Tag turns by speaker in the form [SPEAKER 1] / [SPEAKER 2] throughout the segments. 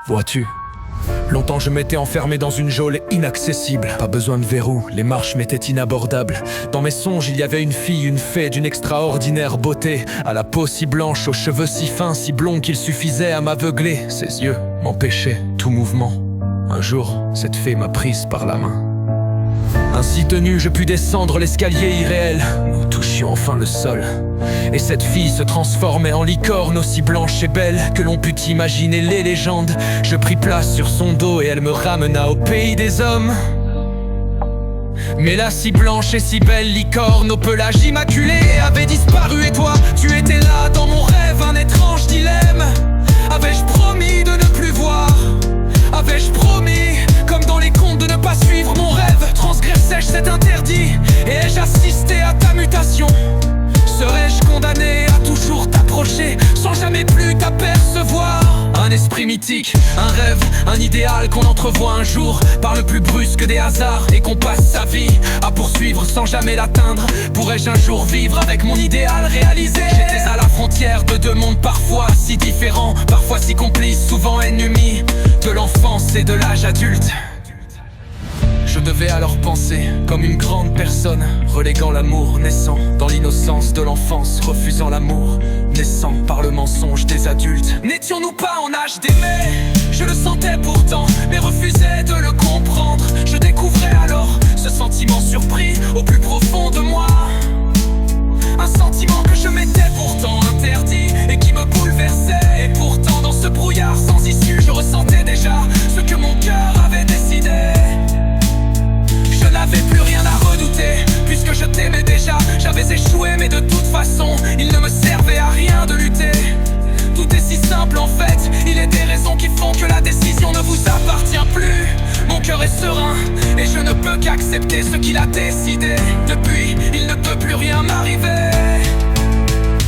[SPEAKER 1] Vois-tu, longtemps je m'étais enfermé dans une geôle inaccessible. Pas besoin de verrou, les marches m'étaient inabordables. Dans mes songes il y avait une fille, une fée d'une extraordinaire beauté, à la peau si blanche, aux cheveux si fins, si blonds qu'il suffisait à m'aveugler. Ses yeux m'empêchaient tout mouvement. Un jour, cette fée m'a prise par la main. Ainsi tenu, je pus descendre l'escalier irréel. Nous touchions enfin le sol. Et cette fille se transformait en licorne, aussi blanche et belle que l'on put imaginer les légendes. Je pris place sur son dos et elle me ramena au pays des hommes. Mais la si blanche et si belle licorne au pelage immaculé avait disparu. Et toi, tu étais là dans mon rêve, un étrange dilemme. Avais-je promis de ne plus voir? Avais-je promis, comme dans les contes, de ne pas suivre mon rêve? Transgressais-je cet interdit? Et ai-je assisté à ta mutation? Serais-je condamné à toujours t'approcher sans jamais plus t'apercevoir? Un esprit mythique, un rêve, un idéal qu'on entrevoit un jour par le plus brusque des hasards, et qu'on passe sa vie à poursuivre sans jamais l'atteindre. Pourrais-je un jour vivre avec mon idéal réalisé? J'étais à la frontière de deux mondes parfois si différents, parfois si complices, souvent ennemis, de l'enfance et de l'âge adulte. Je devais alors penser comme une grande personne, reléguant l'amour naissant dans l'innocence de l'enfance, refusant l'amour naissant par le mensonge des adultes. N'étions-nous pas en âge d'aimer? Je le sentais pourtant, mais refusais de le comprendre. Je découvrais alors ce sentiment surpris au plus profond de moi. Un sentiment que je m'étais pourtant interdit et qui me bouleversait. Et pourtant dans ce brouillard sans issue, je ressentais déjà ce que mon cœur avait décidé. Je n'avais plus rien à redouter, puisque je t'aimais déjà. J'avais échoué, mais de toute façon, il ne me servait à rien de lutter. Tout est si simple en fait, il est des raisons qui font que la décision ne vous appartient plus. Mon cœur est serein, et je ne peux qu'accepter ce qu'il a décidé. Depuis, il ne peut plus rien m'arriver.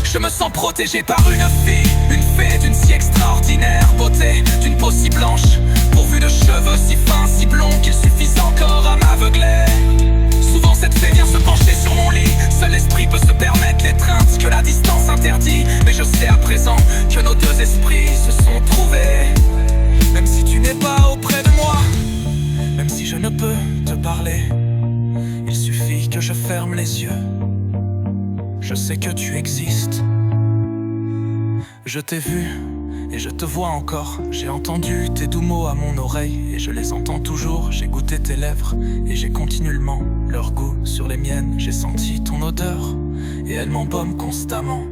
[SPEAKER 1] Je me sens protégé par une fille, une fée d'une si extraordinaire beauté, d'une peau si blanche, pourvue de cheveux si fins, si blonds qu'il suffise encore à m'aveugler. Souvent cette fée vient se pencher sur mon lit. Seul l'esprit peut se permettre l'étreinte que la distance interdit. Mais je sais à présent que nos deux esprits se sont trouvés. Même si tu n'es pas auprès de moi, même si je ne peux te parler, il suffit que je ferme les yeux. Je sais que tu existes. Je t'ai vu et je te vois encore. J'ai entendu tes doux mots à mon oreille et je les entends toujours. J'ai goûté tes lèvres et j'ai continuellement leur goût sur les miennes. J'ai senti ton odeur et elle m'embaume constamment.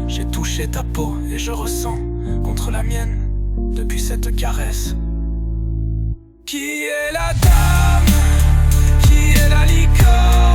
[SPEAKER 1] J'ai touché ta peau et je ressens contre la mienne depuis cette caresse. Qui est la dame? Qui est la licorne?